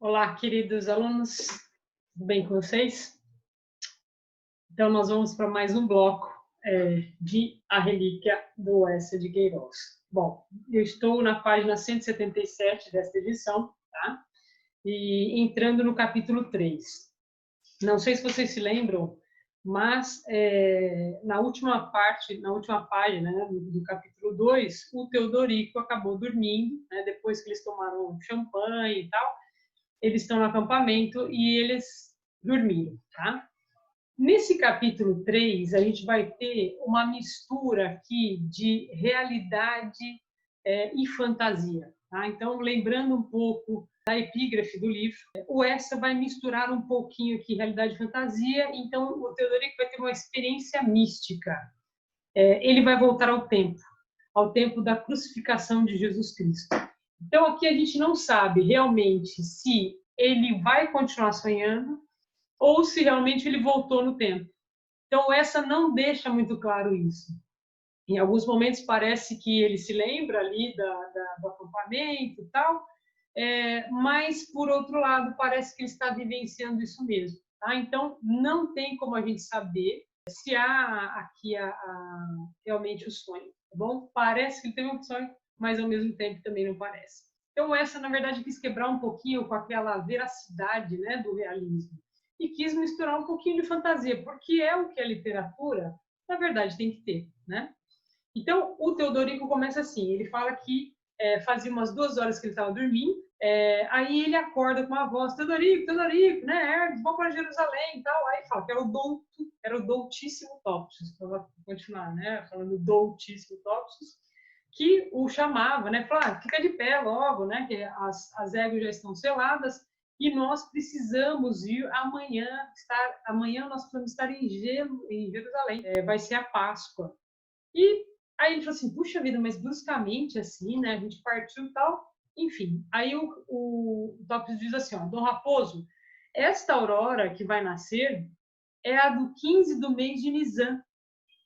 Olá, queridos alunos, tudo bem com vocês? Então, nós vamos para mais um bloco de A Relíquia do Eça de Queiroz. Bom, eu estou na página 177 desta edição, tá? E entrando no capítulo 3. Não sei se vocês se lembram, mas na última parte, na última página, né, do capítulo 2, o Teodorico acabou dormindo, né, depois que eles tomaram champanhe e tal. Eles estão no acampamento e eles dormiram, tá? Nesse capítulo 3, a gente vai ter uma mistura aqui de realidade e fantasia, tá? Então, lembrando um pouco da epígrafe do livro, o Essa vai misturar um pouquinho aqui realidade e fantasia, então o Teodorico vai ter uma experiência mística. Ele vai voltar ao tempo da crucificação de Jesus Cristo. Então, aqui a gente não sabe realmente se ele vai continuar sonhando ou se realmente ele voltou no tempo. Então, essa não deixa muito claro isso. Em alguns momentos parece que ele se lembra ali do acampamento e tal, mas, por outro lado, parece que ele está vivenciando isso mesmo. Tá? Então, não tem como a gente saber se há aqui realmente o sonho. Tá bom? Parece que ele teve um sonho, mas, ao mesmo tempo, também não parece. Então, essa, na verdade, quis quebrar um pouquinho com aquela veracidade, né, do realismo e quis misturar um pouquinho de fantasia, porque é o que a literatura, na verdade, tem que ter, né? Então, o Teodorico começa assim, ele fala que fazia umas 2 horas que ele estava dormindo, aí ele acorda com uma voz, Teodorico, Teodorico, né, Hermes, vamos para Jerusalém e tal, aí fala que era o doutíssimo Topsius, para continuar, né, falando doutíssimo Topsius, que o chamava, né, falava, fica de pé logo, né, que as éguas já estão seladas, e nós precisamos ir amanhã nós precisamos estar em Jerusalém, vai ser a Páscoa. E aí ele falou assim, puxa vida, mas bruscamente assim, né, a gente partiu e tal, enfim. Aí o Topsius diz assim, ó, Dom Raposo, esta aurora que vai nascer é a do 15 do mês de Nisan,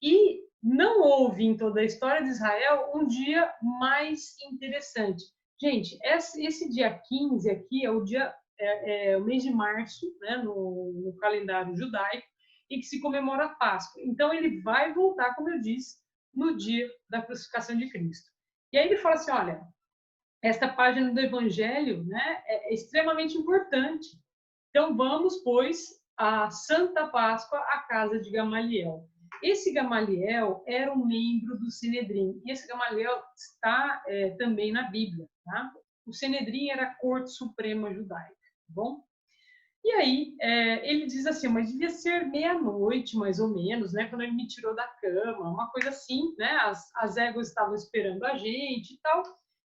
e não houve em toda a história de Israel um dia mais interessante. Gente, esse dia 15 aqui é o mês de março, né, no calendário judaico, e que se comemora a Páscoa. Então ele vai voltar, como eu disse, no dia da crucificação de Cristo. E aí ele fala assim, olha, esta página do Evangelho, né, é extremamente importante. Então vamos, pois, à Santa Páscoa, à casa de Gamaliel. Esse Gamaliel era um membro do Sinedrim, e esse Gamaliel está também na Bíblia. Tá? O Sinedrim era a corte suprema judaica. Tá bom? E aí ele diz assim, mas devia ser meia-noite, mais ou menos, né, quando ele me tirou da cama, uma coisa assim, né, as éguas estavam esperando a gente e tal.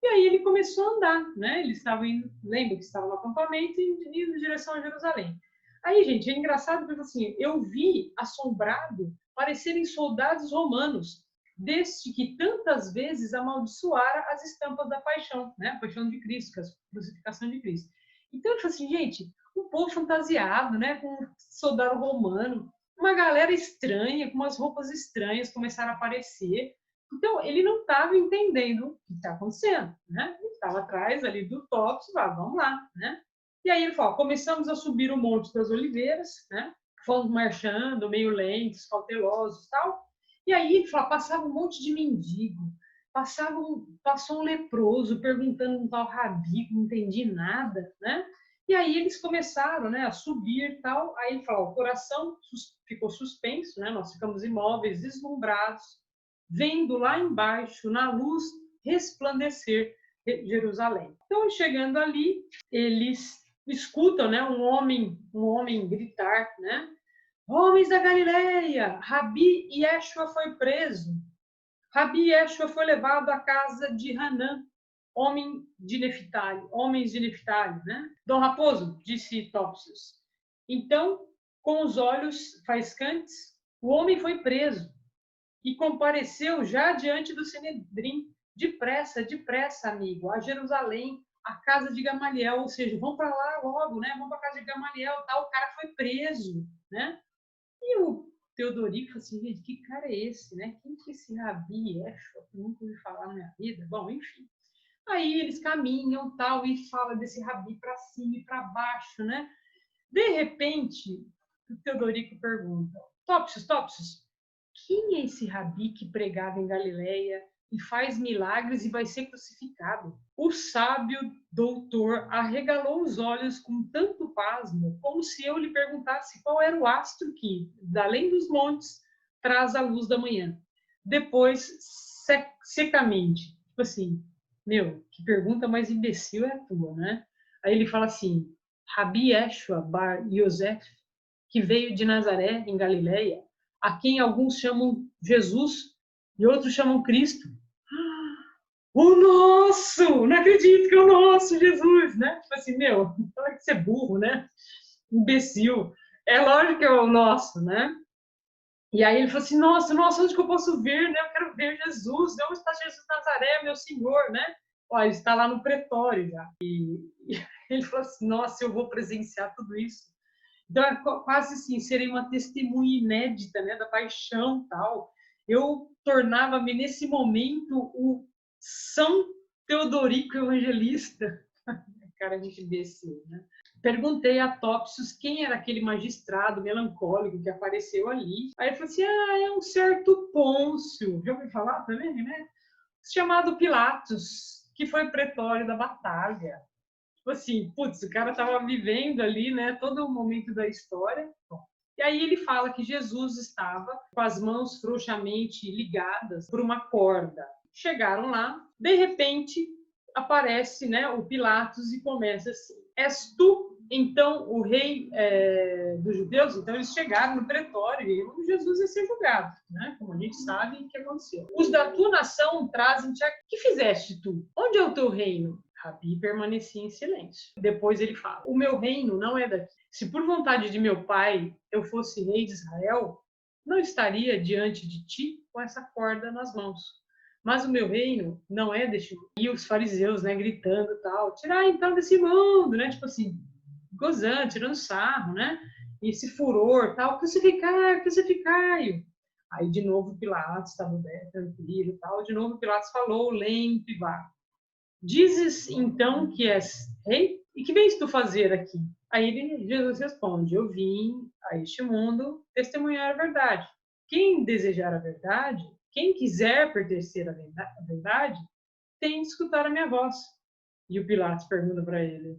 E aí ele começou a andar, né, ele estava indo, lembra que estava no acampamento e indo em direção a Jerusalém. Aí, gente, é engraçado porque assim, eu vi assombrado parecerem soldados romanos, desde que tantas vezes amaldiçoara as estampas da paixão, né, a paixão de Cristo, a crucificação de Cristo. Então ele falou assim, gente, um povo fantasiado, né, com um soldado romano, uma galera estranha, com umas roupas estranhas começaram a aparecer. Então, ele não estava entendendo o que está acontecendo, né? Ele estava atrás ali do Topsius, vamos lá, né? E aí ele falou, começamos a subir o Monte das Oliveiras, né? Fomos marchando, meio lentos, cautelosos e tal. E aí ele falou, passava um monte de mendigo, passou um leproso perguntando um tal Rabi, não entendi nada, né? E aí eles começaram, né, a subir e tal. Aí ele falou, o coração ficou suspenso, né? Nós ficamos imóveis, deslumbrados, vendo lá embaixo, na luz, resplandecer Jerusalém. Então, chegando ali, eles escutam, né, um homem gritar, né? Homens da Galileia, Rabi Yeshua foi preso. Rabi Yeshua foi levado à casa de Hanã, homens de Neftali, né? Dom Raposo, disse Topsius. Então, com os olhos faiscantes, o homem foi preso e compareceu já diante do Sinedrim. Depressa, depressa, amigo, a Jerusalém, a casa de Gamaliel, ou seja, vão para lá logo, né? Vão para a casa de Gamaliel, tal. O cara foi preso, né? E o Teodorico falou assim, gente, que cara é esse, né? Quem que é esse Rabi Yeshua? Eu nunca ouvi falar na minha vida. Bom, enfim. Aí eles caminham, tal, e fala desse Rabi para cima e para baixo, né? De repente, o Teodorico pergunta: Topsius, Topsius, quem é esse Rabi que pregava em Galileia e faz milagres e vai ser crucificado? O sábio doutor arregalou os olhos com tanto pasmo, como se eu lhe perguntasse qual era o astro que, da além dos montes, traz a luz da manhã. Depois, secamente, tipo assim, meu, que pergunta mais imbecil é a tua, né? Aí ele fala assim: Rabi Yeshua bar Yosef, que veio de Nazaré, em Galileia, a quem alguns chamam Jesus e outros chamam Cristo. O nosso! Não acredito que é o nosso Jesus, né? Tipo assim, meu, pode ser burro, né? Imbecil. É lógico que é o nosso, né? E aí ele falou assim, nossa, nossa, onde que eu posso ver, né? Eu quero ver Jesus. Onde está Jesus Nazaré, meu Senhor, né? Ó, ele está lá no pretório já. E ele falou assim, nossa, eu vou presenciar tudo isso. Então, é quase assim, seria uma testemunha inédita, né, da paixão tal. Eu tornava-me, nesse momento, o São Teodorico Evangelista. Cara de imbecil, né? Perguntei a Topsius quem era aquele magistrado melancólico que apareceu ali. Aí ele falou assim, é um certo Pôncio. Já ouviu falar também, né? Chamado Pilatos, que foi pretório da batalha. Tipo assim, putz, o cara estava vivendo ali, né, todo o momento da história. Bom, e aí ele fala que Jesus estava com as mãos frouxamente ligadas por uma corda. Chegaram lá, de repente aparece, né, o Pilatos e começa assim: És tu então o rei dos judeus? Então eles chegaram no pretório e onde Jesus ia ser julgado, né? Como a gente sabe o que aconteceu. Os da tua nação trazem-te a... Que fizeste tu? Onde é o teu reino? Rabi permanecia em silêncio. Depois ele fala: o meu reino não é daqui. Se por vontade de meu pai eu fosse rei de Israel, não estaria diante de ti com essa corda nas mãos. Mas o meu reino não é deste mundo. E os fariseus, né, gritando tal, tirar então desse mundo, né, tipo assim, gozando, tirando sarro, né, e esse furor, tal, crucificar, crucificai-o. Aí de novo Pilatos estava tranquilo, tal, de novo Pilatos falou lento e vago. Dizes então que és rei? E que vens tu fazer aqui? Aí Jesus responde: eu vim a este mundo testemunhar a verdade. Quem desejar a verdade, quem quiser pertencer à verdade, tem de escutar a minha voz. E o Pilatos pergunta para ele: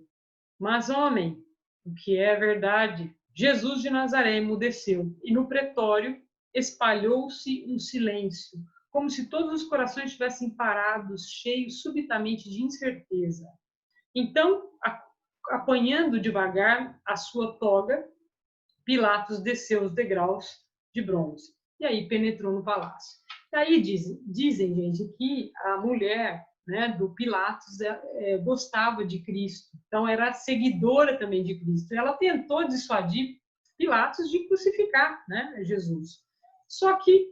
mas, homem, o que é a verdade? Jesus de Nazaré emudeceu e no pretório espalhou-se um silêncio, como se todos os corações tivessem parados, cheios subitamente de incerteza. Então, apanhando devagar a sua toga, Pilatos desceu os degraus de bronze e aí penetrou no palácio. E aí dizem, gente, que a mulher, né, do Pilatos gostava de Cristo, então era seguidora também de Cristo. Ela tentou dissuadir Pilatos de crucificar, né, Jesus. Só que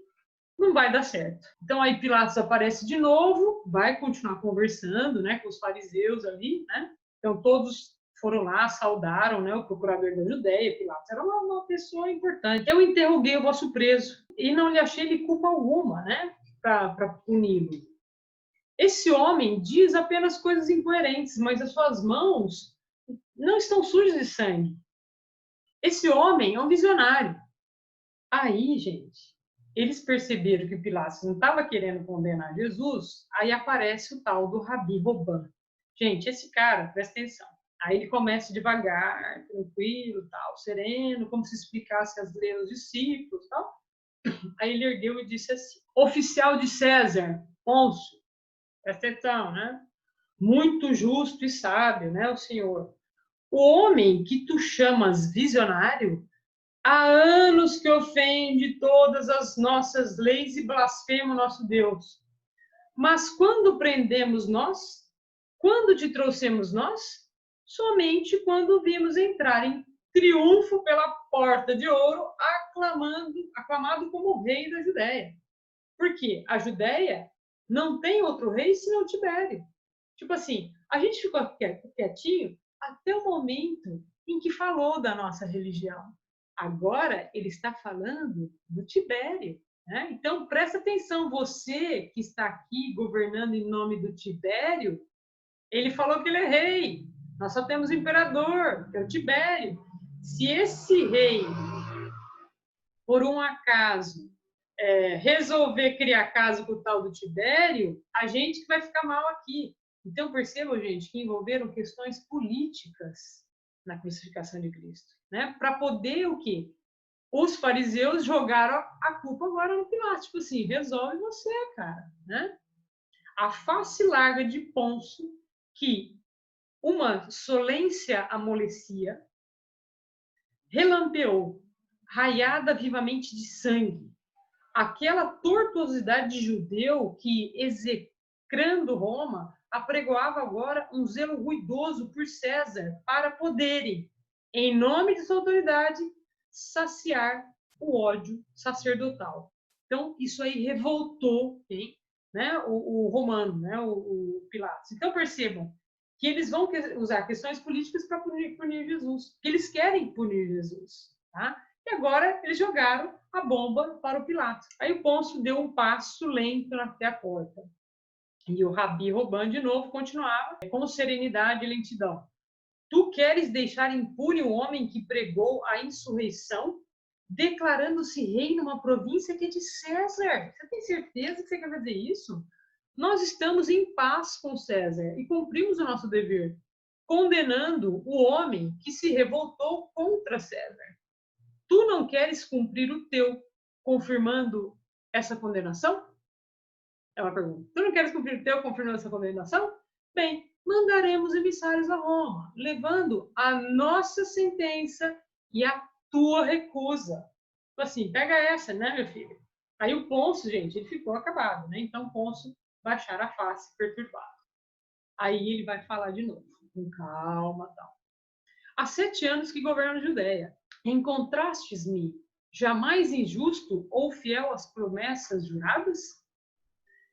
não vai dar certo. Então aí Pilatos aparece de novo, vai continuar conversando, né, com os fariseus ali, né? Então todos foram lá, saudaram, né, o procurador da Judéia. Pilatos era uma pessoa importante. Eu interroguei o vosso preso e não lhe achei culpa alguma, né, para puni-lo. Esse homem diz apenas coisas incoerentes, mas as suas mãos não estão sujas de sangue. Esse homem é um visionário. Aí, gente, eles perceberam que Pilatos não estava querendo condenar Jesus, aí aparece o tal do Rabi Robã. Gente, esse cara, presta atenção. Aí ele começa devagar, tranquilo, tal, sereno, como se explicasse as leis aos discípulos, tal. Aí ele ergueu e disse assim: oficial de César, Pôncio, presta atenção, né? Muito justo e sábio, né, o senhor. O homem que tu chamas visionário há anos que ofende todas as nossas leis e blasfema o nosso Deus. Mas quando prendemos nós? Quando te trouxemos nós? Somente quando vimos entrar em triunfo pela porta de ouro, aclamado como rei da Judéia. Porque a Judéia não tem outro rei senão Tibério. Tipo assim, a gente ficou quietinho até o momento em que falou da nossa religião. Agora ele está falando do Tibério. Né? Então, presta atenção, você que está aqui governando em nome do Tibério, Ele falou que ele é rei. Nós só temos o imperador, que é o Tibério. Se esse rei, por um acaso, resolver criar caso com o tal do Tibério, a gente que vai ficar mal aqui. Então, percebam, gente, que envolveram questões políticas na crucificação de Cristo, né? Para poder o quê? Os fariseus jogaram a culpa agora no Pilatos. Tipo assim, resolve você, cara, né? A face larga de Pôncio, que uma solência amolecia, relampeou, raiada vivamente de sangue. Aquela tortuosidade de judeu que, execrando Roma, apregoava agora um zelo ruidoso por César para poderem, em nome de sua autoridade, saciar o ódio sacerdotal. Então, isso aí revoltou né, o romano, né, o Pilatos. Então, percebam que eles vão usar questões políticas para punir Jesus, que eles querem punir Jesus. Tá? E agora eles jogaram a bomba para o Pilatos. Aí o Pôncio deu um passo lento até a porta. E o Rabi Robã, de novo, continuava com serenidade e lentidão. Tu queres deixar impune o homem que pregou a insurreição, declarando-se rei numa província que é de César? Você tem certeza que você quer fazer isso? Nós estamos em paz com César e cumprimos o nosso dever, condenando o homem que se revoltou contra César. Tu não queres cumprir o teu, confirmando essa condenação? É uma pergunta. Tu não queres cumprir o teu, confirmando essa condenação? Bem, mandaremos emissários a Roma, levando a nossa sentença e a tua recusa. Assim, pega essa, né, meu filho? Aí o Pôncio, gente, ele ficou acabado, né? Então, Pôncio baixar a face, perturbado. Aí ele vai falar de novo, com calma, tal. Há 7 anos que governo a Judéia. Encontrastes-me jamais injusto ou fiel às promessas juradas?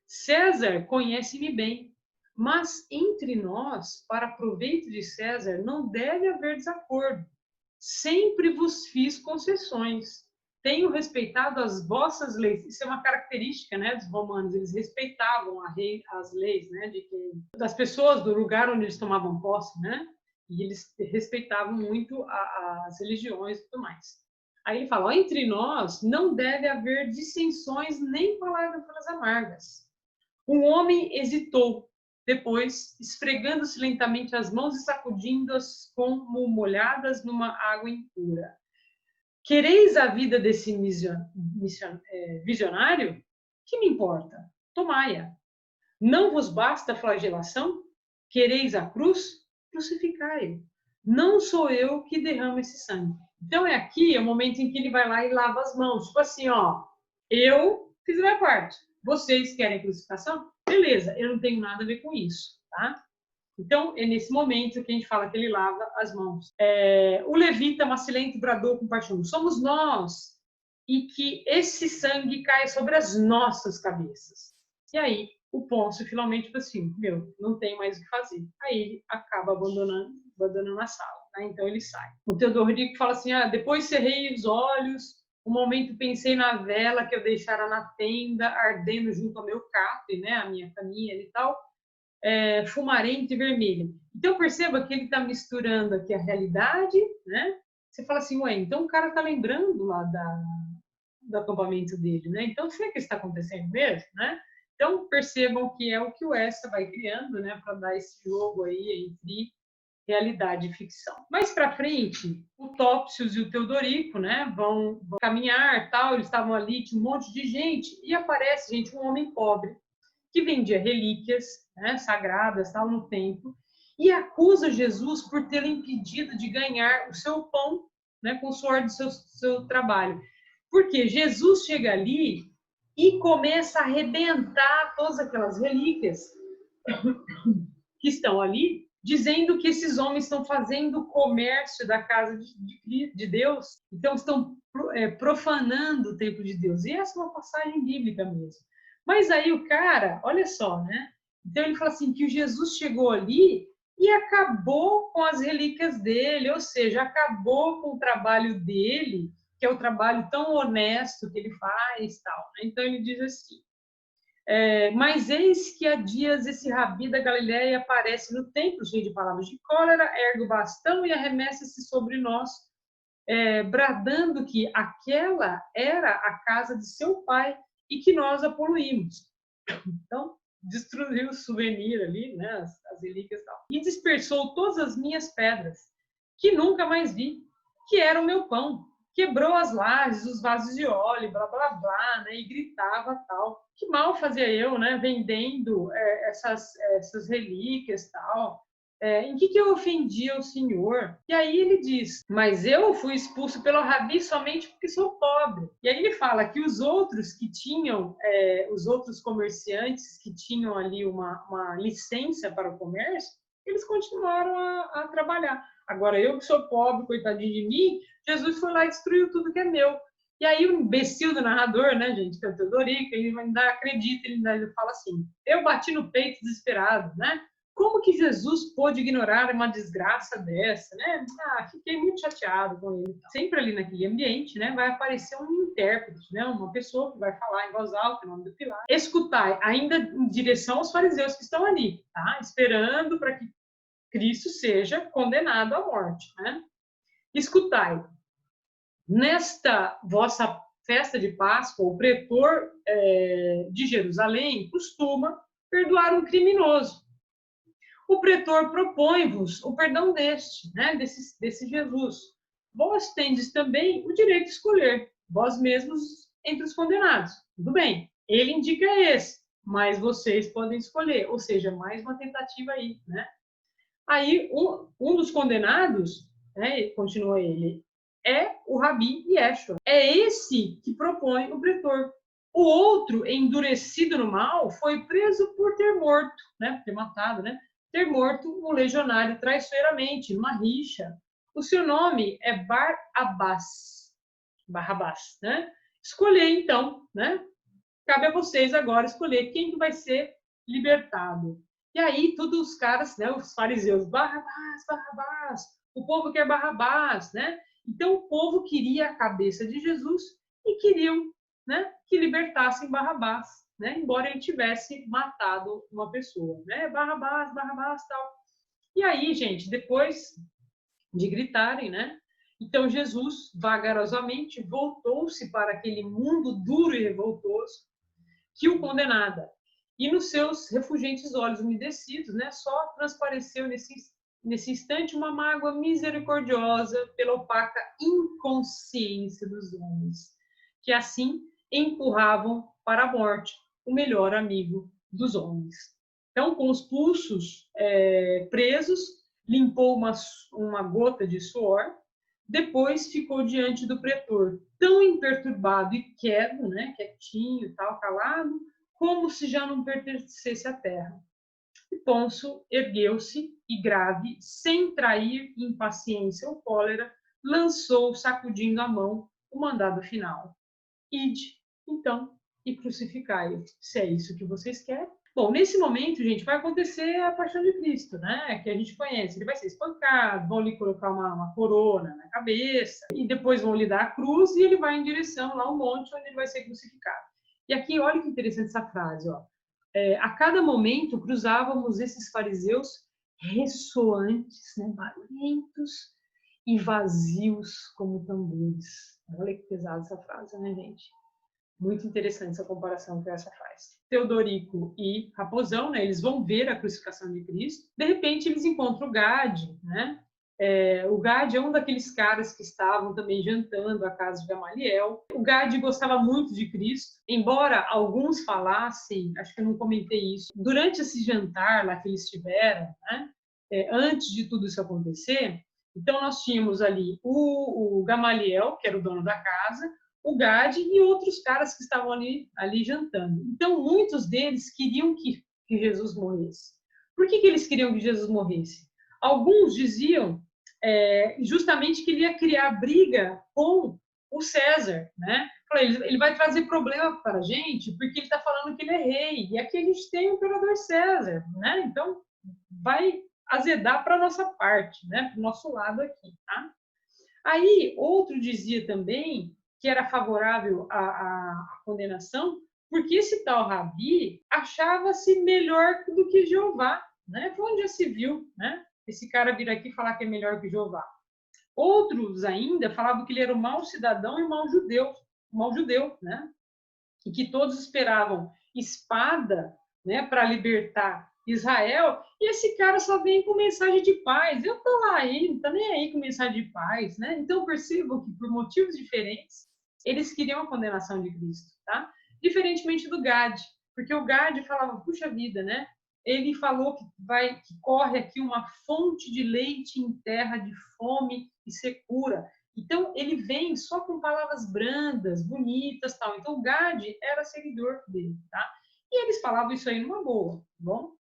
César conhece-me bem, mas entre nós, para proveito de César, não deve haver desacordo. Sempre vos fiz concessões. Tenho respeitado as vossas leis. Isso é uma característica, né, dos romanos. Eles respeitavam as leis, né, das pessoas do lugar onde eles tomavam posse, né? E eles respeitavam muito as religiões e tudo mais. Aí ele fala, ó, entre nós não deve haver dissensões nem palavras amargas. Um homem hesitou, depois, esfregando-se lentamente as mãos e sacudindo-as como molhadas numa água impura. Quereis a vida desse visionário? Que me importa? Tomai-a. Não vos basta a flagelação? Quereis a cruz? Crucificai-o. Não sou eu que derramo esse sangue. Então é o momento em que ele vai lá e lava as mãos. Tipo assim, ó, eu fiz a minha parte. Vocês querem crucificação? Beleza, eu não tenho nada a ver com isso, tá? Então, é nesse momento que a gente fala que ele lava as mãos. O levita macilento bradou com paixão, somos nós, e que esse sangue cai sobre as nossas cabeças. E aí, o Pôncio finalmente falou assim, não tem mais o que fazer. Aí ele acaba abandonando a sala, né? Então ele sai. O Teodorico fala assim, depois cerrei os olhos, um momento pensei na vela que eu deixara na tenda, ardendo junto ao meu catre, né? A minha caminha e tal, fumarenta e vermelha. Então perceba que ele está misturando aqui a realidade, né? Você fala assim, ué, então o cara está lembrando lá do acampamento dele, né? Então será que isso está acontecendo mesmo, né? Então percebam que é o que o Essa vai criando, né? Para dar esse jogo aí entre realidade e ficção. Mais para frente, o Topsius e o Teodorico, né? Vão caminhar, tal. Eles estavam ali, tinha um monte de gente e aparece, gente, um homem pobre que vendia relíquias, né, sagradas, tal, no templo, e acusa Jesus por tê-lo impedido de ganhar o seu pão, né, com o suor do seu trabalho. Porque Jesus chega ali e começa a arrebentar todas aquelas relíquias que estão ali, dizendo que esses homens estão fazendo comércio da casa de Deus, então estão profanando o templo de Deus. E essa é uma passagem bíblica mesmo. Mas aí o cara, olha só, né? Então ele fala assim, que Jesus chegou ali e acabou com as relíquias dele, ou seja, acabou com o trabalho dele, que é o trabalho tão honesto que ele faz, tal. Né? Então ele diz assim, Mas eis que há dias esse rabi da Galileia aparece no templo, cheio de palavras de cólera, ergue o bastão e arremessa-se sobre nós, bradando que aquela era a casa de seu pai e que nós a poluímos. Então, destruiu o souvenir ali, né, as relíquias e tal. E dispersou todas as minhas pedras, que nunca mais vi, que era o meu pão. Quebrou as lajes, os vasos de óleo, blá, blá, blá, né, e gritava tal. Que mal fazia eu, né, vendendo essas relíquias tal. Em que eu ofendia o Senhor? E aí ele diz, mas eu fui expulso pelo rabi somente porque sou pobre. E aí ele fala que os outros que tinham, os outros comerciantes que tinham ali uma licença para o comércio, eles continuaram a trabalhar. Agora, eu que sou pobre, coitadinho de mim, Jesus foi lá e destruiu tudo que é meu. E aí o imbecil do narrador, né, gente, que é o Teodorico, ele ainda acredita, ele ainda fala assim, eu bati no peito desesperado, né? Como que Jesus pôde ignorar uma desgraça dessa, né? Fiquei muito chateado com ele. Sempre ali naquele ambiente, né, vai aparecer um intérprete, né, uma pessoa que vai falar em voz alta, em nome do Pilatos. Escutai, ainda em direção aos fariseus que estão ali, tá? Esperando para que Cristo seja condenado à morte, né? Escutai, nesta vossa festa de Páscoa, o pretor de Jerusalém costuma perdoar um criminoso. O pretor propõe-vos o perdão deste, né, desse Jesus. Vós tendes também o direito de escolher, vós mesmos entre os condenados. Tudo bem, ele indica esse, mas vocês podem escolher, ou seja, mais uma tentativa aí, né? Aí, um dos condenados, né, continua ele, é o Rabi Yeshua. É esse que propõe o pretor. O outro, endurecido no mal, foi preso por ter morto, né, por ter matado, né, ter morto um legionário traiçoeiramente, numa rixa. O seu nome é Barrabás, né? Escolher, então, né? Cabe a vocês agora escolher quem que vai ser libertado. E aí, todos os caras, né, os fariseus, Barrabás, Barrabás, o povo quer Barrabás, né? Então, o povo queria a cabeça de Jesus e queriam, né, que libertassem Barrabás, né? Embora ele tivesse matado uma pessoa, né? Barrabás, Barrabás, tal. E aí, gente, depois de gritarem, né? Então, Jesus, vagarosamente, voltou-se para aquele mundo duro e revoltoso que o condenada. E nos seus refulgentes olhos umedecidos, né, só transpareceu nesse instante uma mágoa misericordiosa pela opaca inconsciência dos homens, que assim empurravam para a morte o melhor amigo dos homens. Então, com os pulsos presos, limpou uma gota de suor, depois ficou diante do pretor, tão imperturbado e quieto, né, quietinho, tal, calado, como se já não pertencesse à terra. E Pôncio ergueu-se e, grave, sem trair impaciência ou cólera, lançou, sacudindo a mão, o mandado final. Ide, então, e crucificai-o, se é isso que vocês querem. Bom, nesse momento, gente, vai acontecer a paixão de Cristo, né? Que a gente conhece. Ele vai ser espancado, vão lhe colocar uma corona na cabeça, e depois vão lhe dar a cruz, e ele vai em direção lá ao monte onde ele vai ser crucificado. E aqui, olha que interessante essa frase, ó. A cada momento cruzávamos esses fariseus ressoantes, né? Barulhentos e vazios como tambores. Olha que pesada essa frase, né, gente? Muito interessante essa comparação que essa faz. Teodorico e Raposão, né, eles vão ver a crucificação de Cristo. De repente, eles encontram o Gade, né? O Gade é um daqueles caras que estavam também jantando à casa de Gamaliel. O Gade gostava muito de Cristo, embora alguns falassem, acho que eu não comentei isso, durante esse jantar lá que eles tiveram, né? Antes de tudo isso acontecer, então nós tínhamos ali o Gamaliel, que era o dono da casa, o Gade e outros caras que estavam ali jantando. Então, muitos deles queriam que Jesus morresse. Por que eles queriam que Jesus morresse? Alguns diziam justamente que ele ia criar briga com o César, né? Ele vai trazer problema para a gente porque ele está falando que ele é rei, e aqui a gente tem o imperador César, né? Então, vai azedar para a nossa parte, né? Para o nosso lado aqui, tá? Aí, outro dizia também que era favorável à condenação, porque esse tal Rabi achava-se melhor do que Jeová, né? Foi onde já se viu, né? Esse cara vir aqui falar que é melhor que Jeová. Outros ainda falavam que ele era um mau cidadão e um mau judeu, né? E que todos esperavam espada, né, para libertar Israel, e esse cara só vem com mensagem de paz. Eu tô lá aí, não tá nem aí com mensagem de paz, né? Então percebo que por motivos diferentes eles queriam a condenação de Cristo, tá? Diferentemente do Gad, porque o Gad falava, puxa vida, né? Ele falou que corre aqui uma fonte de leite em terra de fome e secura. Então, ele vem só com palavras brandas, bonitas, tal. Então, o Gad era seguidor dele, tá? E eles falavam isso aí numa boa, tá bom?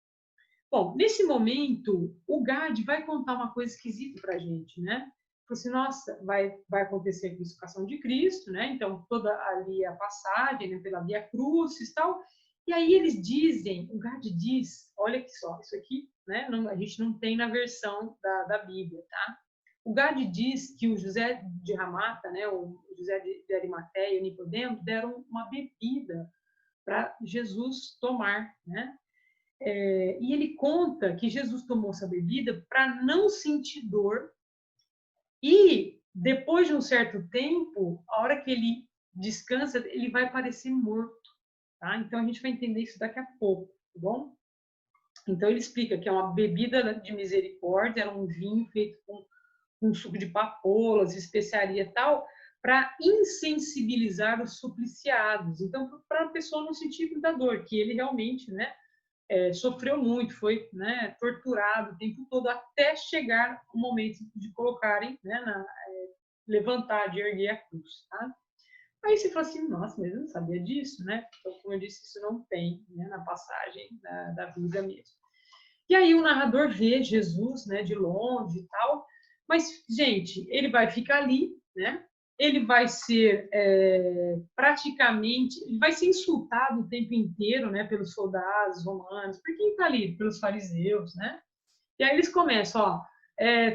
Bom, nesse momento, o Gad vai contar uma coisa esquisita pra gente, né? Falou assim, nossa, vai acontecer a crucificação de Cristo, né? Então, toda ali a passagem, né, pela Via Crucis e tal. E aí eles dizem, o Gad diz, olha que só, isso aqui, né? Não, a gente não tem na versão da Bíblia, tá? O Gad diz que o José de Ramata, né, o José de Arimateia e o Nicodemo deram uma bebida para Jesus tomar, né? E ele conta que Jesus tomou essa bebida para não sentir dor e depois de um certo tempo, a hora que ele descansa, ele vai parecer morto, tá? Então a gente vai entender isso daqui a pouco, tá bom? Então ele explica que é uma bebida de misericórdia, era um vinho feito com suco de papoulas, especiaria e tal, para insensibilizar os supliciados. Então, para a pessoa não sentir muita dor, que ele realmente, né, sofreu muito, foi, né, torturado o tempo todo até chegar o momento de colocarem, né, levantar, de erguer a cruz, tá? Aí você fala assim, nossa, mas eu não sabia disso, né? Então, como eu disse, isso não tem, né, na passagem da Bíblia mesmo. E aí o narrador vê Jesus, né, de longe e tal, mas, gente, ele vai ficar ali, né? Ele vai ser praticamente, ele vai ser insultado o tempo inteiro, né, pelos soldados romanos, por quem está ali? Pelos fariseus, né? E aí eles começam, ó,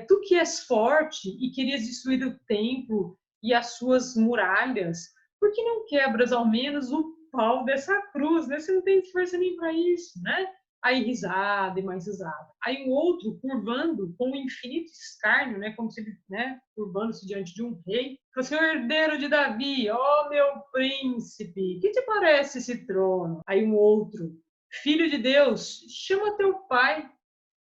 tu que és forte e querias destruir o templo e as suas muralhas, por que não quebras ao menos o pau dessa cruz, né? Você não tem força nem para isso, né? Aí risada e mais risada. Aí o outro curvando com um infinito escárnio, né? Como se ele, né, curvando-se diante de um rei. Falou assim, herdeiro de Davi, ó meu príncipe, que te parece esse trono? Aí um outro, filho de Deus, chama teu pai,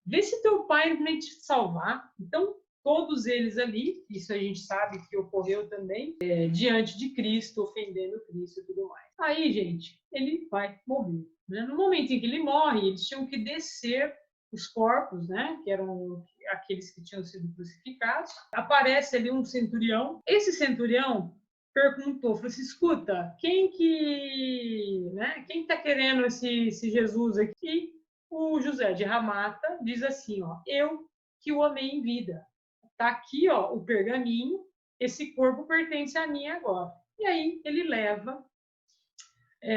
vê se teu pai vai te salvar. Então, todos eles ali, isso a gente sabe que ocorreu também, diante de Cristo, ofendendo Cristo e tudo mais. Aí, gente, ele vai morrer. Né? No momento em que ele morre, eles tinham que descer os corpos, né, que eram aqueles que tinham sido crucificados. Aparece ali um centurião. Esse centurião perguntou, falou assim, escuta, quem está querendo esse Jesus aqui? O José de Ramata diz assim, ó, eu que o amei em vida. Tá aqui, ó, o pergaminho, esse corpo pertence a mim agora. E aí ele leva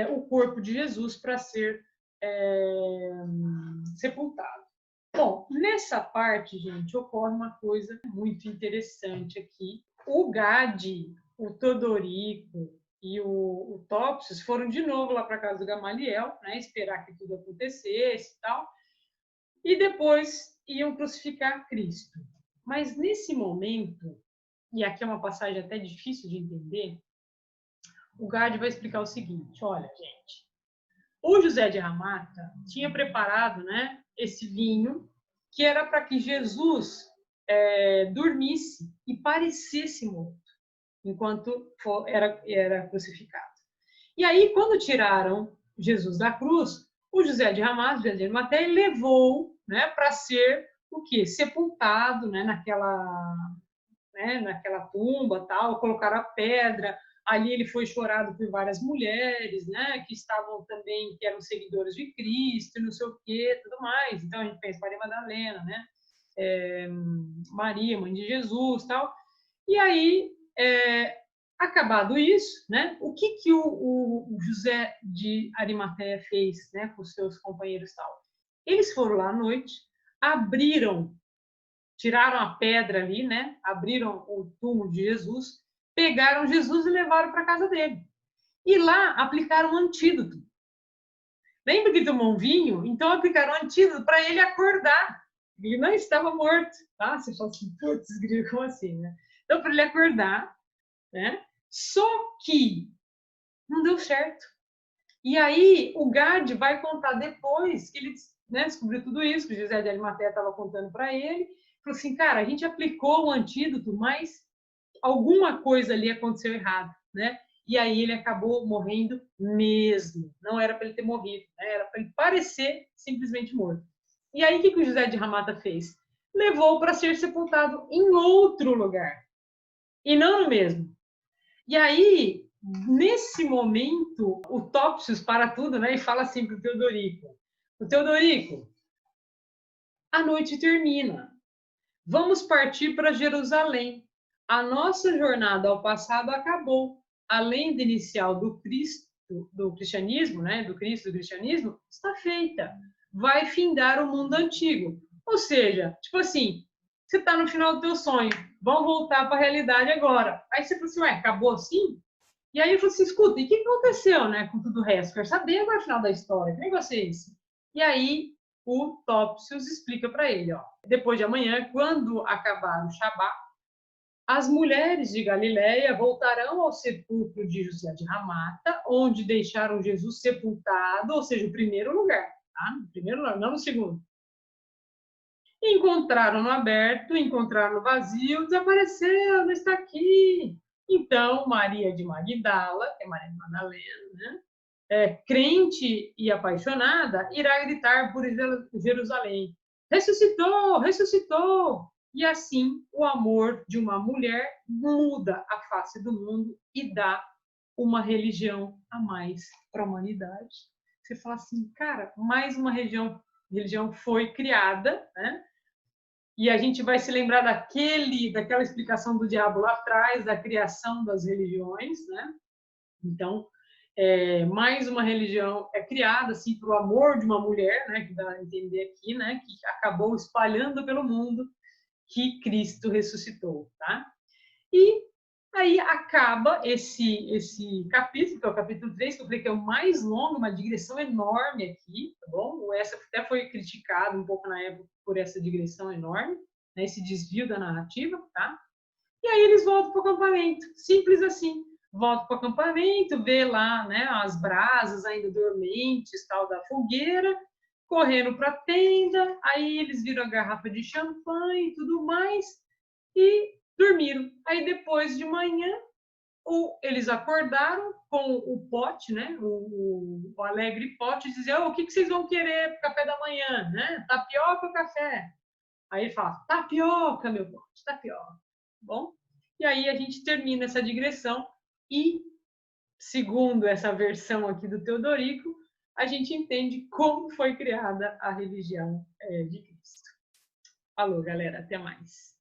o corpo de Jesus para ser sepultado. Bom, nessa parte, gente, ocorre uma coisa muito interessante aqui. O Gade, o Todorico e o Topsius foram de novo lá para casa do Gamaliel, né, esperar que tudo acontecesse e tal, e depois iam crucificar Cristo. Mas nesse momento, e aqui é uma passagem até difícil de entender, o Gade vai explicar o seguinte, olha, gente, o José de Ramata tinha preparado, né, esse vinho que era para que Jesus dormisse e parecesse morto enquanto era crucificado. E aí, quando tiraram Jesus da cruz, o José de Ramata, José de Arimateia, levou, né, para ser o quê? Sepultado, né, naquela tumba, tal, colocaram a pedra. Ali ele foi chorado por várias mulheres, né, que estavam também, que eram seguidores de Cristo, não sei o quê, tudo mais. Então a gente pensa Maria Madalena, né, Maria, mãe de Jesus, tal. E aí, acabado isso, né, o que o José de Arimateia fez, né, com os seus companheiros, tal? Eles foram lá à noite, tiraram a pedra ali, né? Abriram o túmulo de Jesus, pegaram Jesus e levaram para casa dele. E lá aplicaram um antídoto. Lembra que tomou um vinho? Então aplicaram um antídoto para ele acordar. Ele não estava morto, tá? Você fala assim, putz, como assim, né? Então, para ele acordar, né? Só que não deu certo. E aí o Gad vai contar depois que ele, né, descobriu tudo isso, que o José de Arimateia estava contando para ele. Falou assim, cara, a gente aplicou o antídoto, mas alguma coisa ali aconteceu errado, né? E aí ele acabou morrendo mesmo. Não era para ele ter morrido, né? Era para ele parecer simplesmente morto. E aí o que o José de Ramata fez? Levou para ser sepultado em outro lugar, e não no mesmo. E aí, nesse momento, o Topsius para tudo, né? E fala assim para o Teodorico: o Teodorico, a noite termina. Vamos partir para Jerusalém. A nossa jornada ao passado acabou. A lenda inicial do Cristo, do cristianismo, né, do Cristo do cristianismo, está feita. Vai findar o mundo antigo. Ou seja, tipo assim, você está no final do teu sonho, vamos voltar para a realidade agora. Aí você fala assim, ué, acabou assim? E aí eu falei assim, escuta, e o que aconteceu, né, com tudo o resto? Quero saber agora o final da história. Que negócio é esse? E aí o Topsius explica para ele, ó, depois de amanhã, quando acabar o Shabat, as mulheres de Galiléia voltarão ao sepulcro de José de Ramata, onde deixaram Jesus sepultado, ou seja, o primeiro lugar, tá? No primeiro lugar, não no segundo. Encontraram no aberto, encontraram no vazio, desapareceu, não está aqui. Então, Maria de Magdala, que é Maria de Madalena, né? Crente e apaixonada, irá gritar por Jerusalém: ressuscitou, ressuscitou! E assim o amor de uma mulher muda a face do mundo e dá uma religião a mais para a humanidade. Você fala assim, cara, mais uma religião foi criada, né? E a gente vai se lembrar daquela explicação do diabo lá atrás, da criação das religiões, né? Então, mais uma religião é criada assim para o amor de uma mulher, né? Que dá a entender aqui, né? Que acabou espalhando pelo mundo que Cristo ressuscitou, tá? E aí acaba esse capítulo, que é o capítulo 3, que eu falei que é o mais longo, uma digressão enorme aqui, tá bom? O Essa até foi criticado um pouco na época por essa digressão enorme, né? Esse desvio da narrativa, tá? E aí eles voltam para o acampamento, simples assim. Voltam para o acampamento, vê lá, né, as brasas ainda dormentes, tal, da fogueira, correndo para a tenda, aí eles viram a garrafa de champanhe e tudo mais, e dormiram. Aí depois de manhã, eles acordaram com o pote, né, o alegre pote, e diziam, o que vocês vão querer para o café da manhã, né? Tapioca ou café? Aí ele fala, tapioca, meu pote, tapioca. Bom, e aí a gente termina essa digressão e, segundo essa versão aqui do Teodorico, a gente entende como foi criada a religião de Cristo. Falou, galera, até mais.